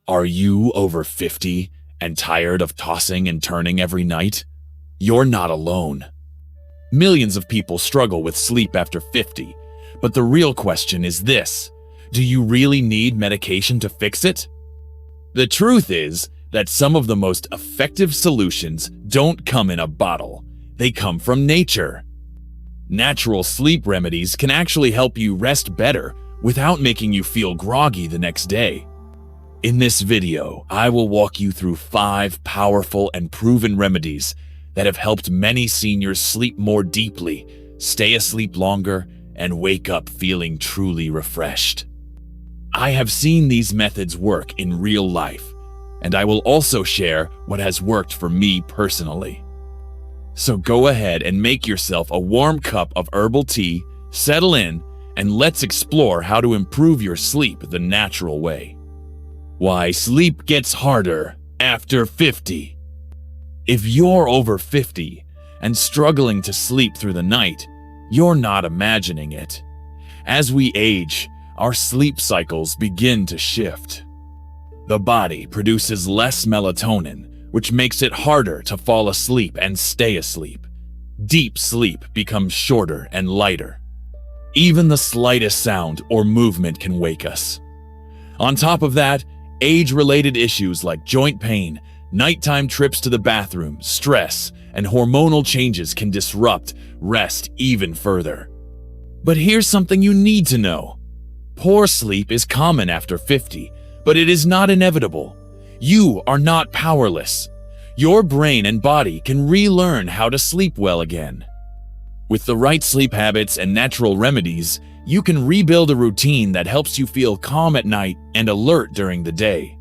Are you over 50 and tired of tossing and turning every night? You're not alone. Millions of people struggle with sleep after 50, but the real question is this: do you really need medication to fix it? The truth is that some of the most effective solutions don't come in a bottle. They come from nature. Natural sleep remedies can actually help you rest better without making you feel groggy the next day. In this video, I will walk you through 5 powerful and proven remedies that have helped many seniors sleep more deeply, stay asleep longer, and wake up feeling truly refreshed. I have seen these methods work in real life, and I will also share what has worked for me personally. So go ahead and make yourself a warm cup of herbal tea, settle in, and let's explore how to improve your sleep the natural way. Why sleep gets harder after 50. If you're over 50 and struggling to sleep through the night, you're not imagining it. As we age, our sleep cycles begin to shift. The body produces less melatonin, which makes it harder to fall asleep and stay asleep. Deep sleep becomes shorter and lighter. Even the slightest sound or movement can wake us. On top of that, age-related issues like joint pain, nighttime trips to the bathroom, stress, and hormonal changes can disrupt rest even further. But here's something you need to know. Poor sleep is common after 50, but it is not inevitable. You are not powerless. Your brain and body can relearn how to sleep well again. With the right sleep habits and natural remedies, you can rebuild a routine that helps you feel calm at night and alert during the day.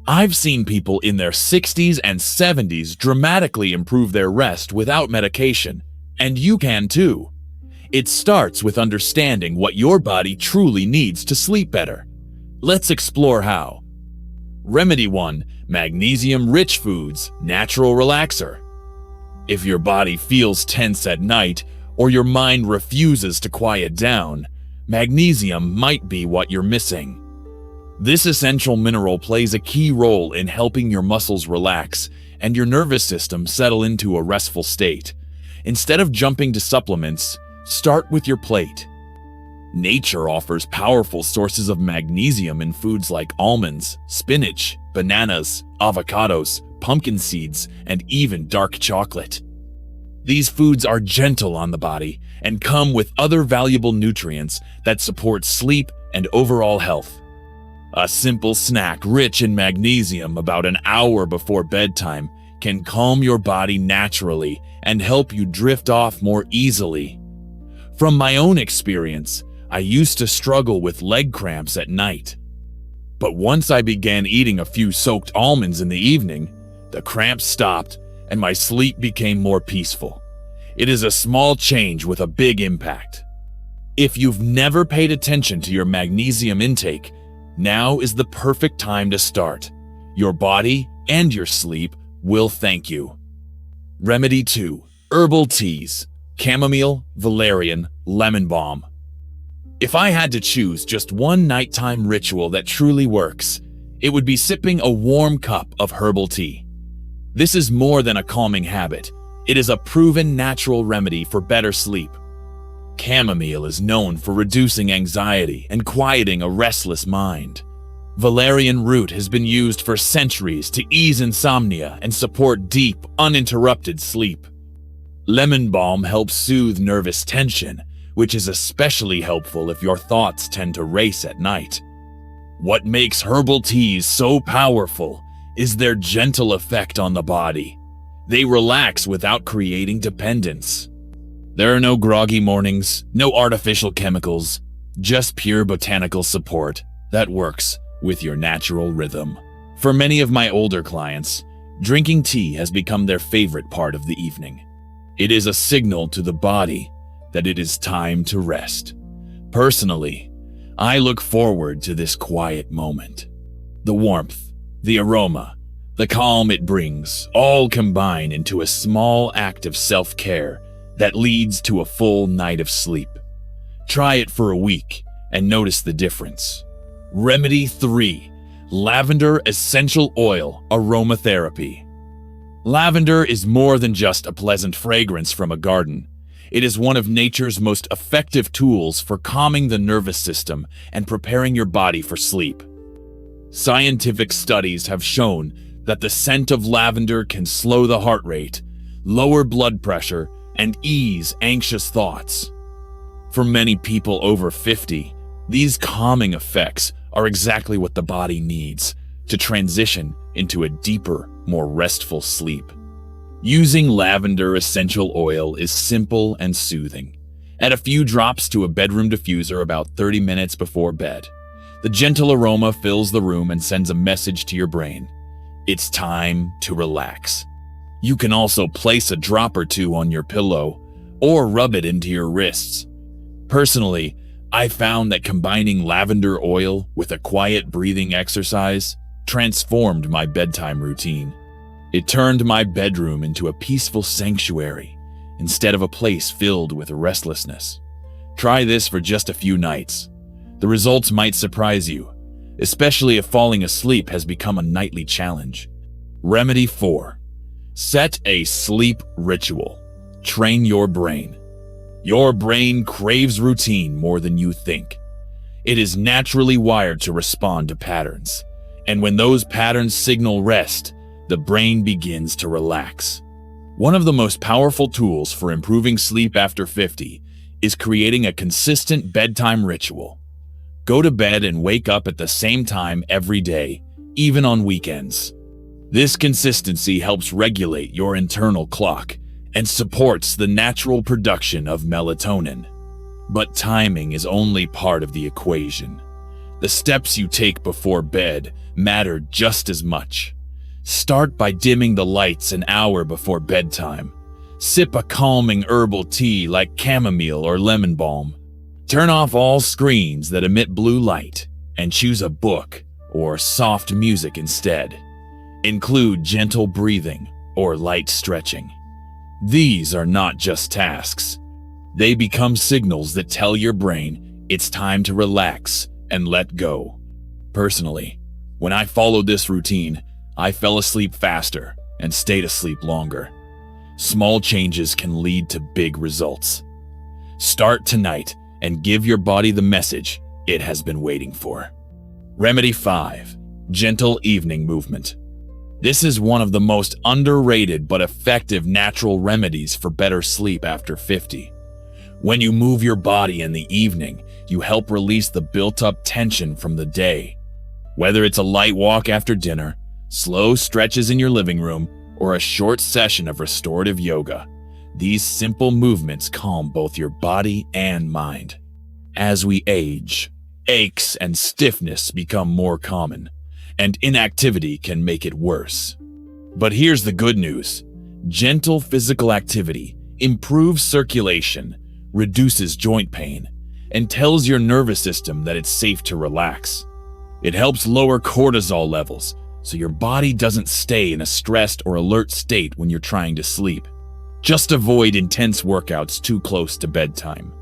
I've seen people in their 60s and 70s dramatically improve their rest without medication, and you can too. It starts with understanding what your body truly needs to sleep better. Let's explore how. Remedy 1: Magnesium-rich foods, natural relaxer. If your body feels tense at night or your mind refuses to quiet down, magnesium might be what you're missing. This essential mineral plays a key role in helping your muscles relax and your nervous system settle into a restful state. Instead of jumping to supplements, start with your plate. Nature offers powerful sources of magnesium in foods like almonds, spinach, bananas, avocados, pumpkin seeds, and even dark chocolate. These foods are gentle on the body and come with other valuable nutrients that support sleep and overall health. A simple snack rich in magnesium about an hour before bedtime can calm your body naturally and help you drift off more easily. From my own experience, I used to struggle with leg cramps at night. But once I began eating a few soaked almonds in the evening, the cramps stopped and my sleep became more peaceful. It is a small change with a big impact. If you've never paid attention to your magnesium intake, now is the perfect time to start. Your body and your sleep will thank you. Remedy 2: Herbal teas, chamomile, valerian, lemon balm. If I had to choose just one nighttime ritual that truly works, it would be sipping a warm cup of herbal tea. This is more than a calming habit. It is a proven natural remedy for better sleep. Chamomile is known for reducing anxiety and quieting a restless mind. Valerian root has been used for centuries to ease insomnia and support deep, uninterrupted sleep. Lemon balm helps soothe nervous tension, which is especially helpful if your thoughts tend to race at night. What makes herbal teas so powerful is their gentle effect on the body. They relax without creating dependence. There are no groggy mornings, no artificial chemicals, just pure botanical support that works with your natural rhythm. For many of my older clients, drinking tea has become their favorite part of the evening. It is a signal to the body that it is time to rest. Personally, I look forward to this quiet moment. The warmth, the aroma, the calm it brings all combine into a small act of self-care that leads to a full night of sleep. Try it for a week and notice the difference. Remedy 3: Lavender essential oil aromatherapy. Lavender is more than just a pleasant fragrance from a garden. It is one of nature's most effective tools for calming the nervous system and preparing your body for sleep. Scientific studies have shown that the scent of lavender can slow the heart rate, lower blood pressure, and ease anxious thoughts. For many people over 50, these calming effects are exactly what the body needs to transition into a deeper, more restful sleep. Using lavender essential oil is simple and soothing. Add a few drops to a bedroom diffuser about 30 minutes before bed. The gentle aroma fills the room and sends a message to your brain. It's time to relax. You can also place a drop or two on your pillow or rub it into your wrists. Personally, I found that combining lavender oil with a quiet breathing exercise transformed my bedtime routine. It turned my bedroom into a peaceful sanctuary instead of a place filled with restlessness. Try this for just a few nights. The results might surprise you, especially if falling asleep has become a nightly challenge. Remedy 4. Set a sleep ritual. Train your brain. Your brain craves routine more than you think. It is naturally wired to respond to patterns, and when those patterns signal rest, the brain begins to relax. One of the most powerful tools for improving sleep after 50 is creating a consistent bedtime ritual. Go to bed and wake up at the same time every day, even on weekends. This consistency helps regulate your internal clock and supports the natural production of melatonin. But timing is only part of the equation. The steps you take before bed matter just as much. Start by dimming the lights an hour before bedtime. Sip a calming herbal tea like chamomile or lemon balm. Turn off all screens that emit blue light and choose a book or soft music instead. Include gentle breathing or light stretching. These are not just tasks. They become signals that tell your brain it's time to relax and let go. Personally, when I followed this routine, I fell asleep faster and stayed asleep longer. Small changes can lead to big results. Start tonight and give your body the message it has been waiting for. Remedy 5. Gentle evening movement. This is one of the most underrated but effective natural remedies for better sleep after 50. When you move your body in the evening, you help release the built-up tension from the day. Whether it's a light walk after dinner, slow stretches in your living room, or a short session of restorative yoga, these simple movements calm both your body and mind. As we age, aches and stiffness become more common, and inactivity can make it worse. But here's the good news. Gentle physical activity improves circulation, reduces joint pain, and tells your nervous system that it's safe to relax. It helps lower cortisol levels, so your body doesn't stay in a stressed or alert state when you're trying to sleep. Just avoid intense workouts too close to bedtime.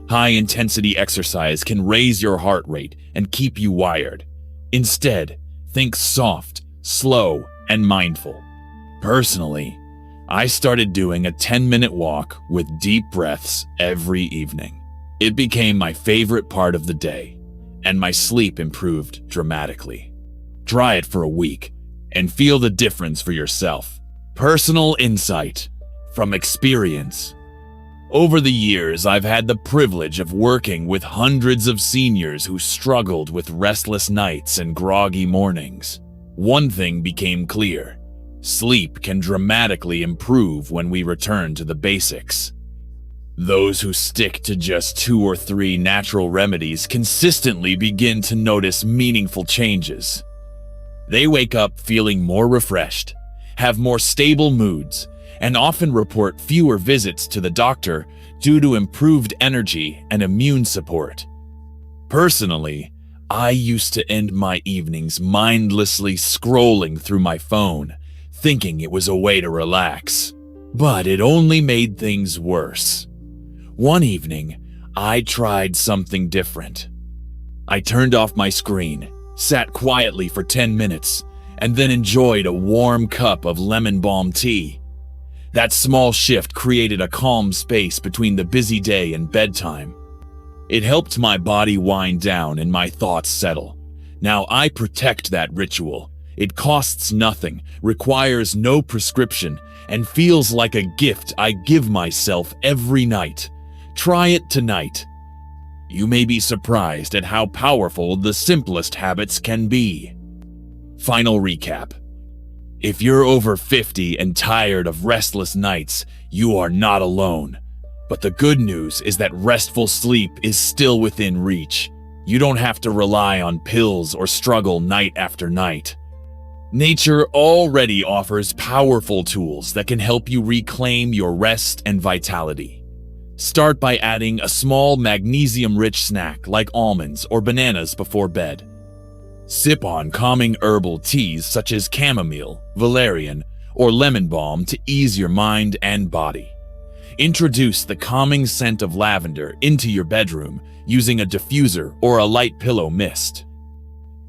High-intensity exercise can raise your heart rate and keep you wired. Instead, think soft, slow, and mindful. Personally, I started doing a 10-minute walk with deep breaths every evening. It became my favorite part of the day, and my sleep improved dramatically. Try it for a week and feel the difference for yourself. Personal insight from experience. Over the years, I've had the privilege of working with hundreds of seniors who struggled with restless nights and groggy mornings. One thing became clear: sleep can dramatically improve when we return to the basics. Those who stick to just 2 or 3 natural remedies consistently begin to notice meaningful changes. They wake up feeling more refreshed, have more stable moods, and often report fewer visits to the doctor due to improved energy and immune support. Personally, I used to end my evenings mindlessly scrolling through my phone, thinking it was a way to relax. But it only made things worse. One evening, I tried something different. I turned off my screen, sat quietly for 10 minutes, and then enjoyed a warm cup of lemon balm tea. That small shift created a calm space between the busy day and bedtime. It helped my body wind down and my thoughts settle. Now I protect that ritual. It costs nothing, requires no prescription, and feels like a gift I give myself every night. Try it tonight. You may be surprised at how powerful the simplest habits can be. Final recap. If you're over 50 and tired of restless nights, you are not alone. But the good news is that restful sleep is still within reach. You don't have to rely on pills or struggle night after night. Nature already offers powerful tools that can help you reclaim your rest and vitality. Start by adding a small magnesium-rich snack like almonds or bananas before bed. Sip on calming herbal teas such as chamomile, valerian, or lemon balm to ease your mind and body. Introduce the calming scent of lavender into your bedroom using a diffuser or a light pillow mist.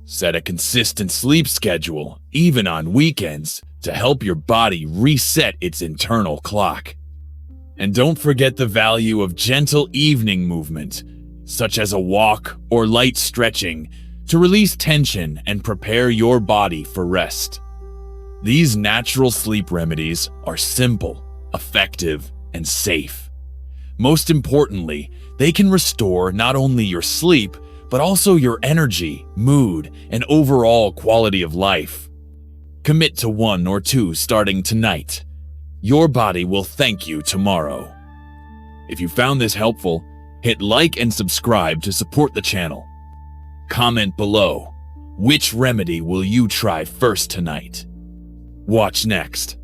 Set a consistent sleep schedule, even on weekends, to help your body reset its internal clock. And don't forget the value of gentle evening movement, such as a walk or light stretching, to release tension and prepare your body for rest. These natural sleep remedies are simple, effective, and safe. Most importantly, they can restore not only your sleep, but also your energy, mood, and overall quality of life. Commit to 1 or 2 starting tonight. Your body will thank you tomorrow. If you found this helpful, hit like and subscribe to support the channel. Comment below, which remedy will you try first tonight? Watch next.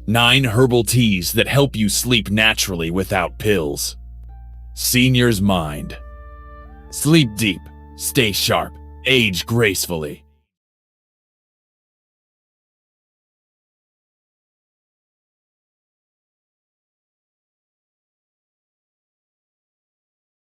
9 herbal teas that help you sleep naturally without pills. Senior's Mind. Sleep deep, stay sharp, age gracefully.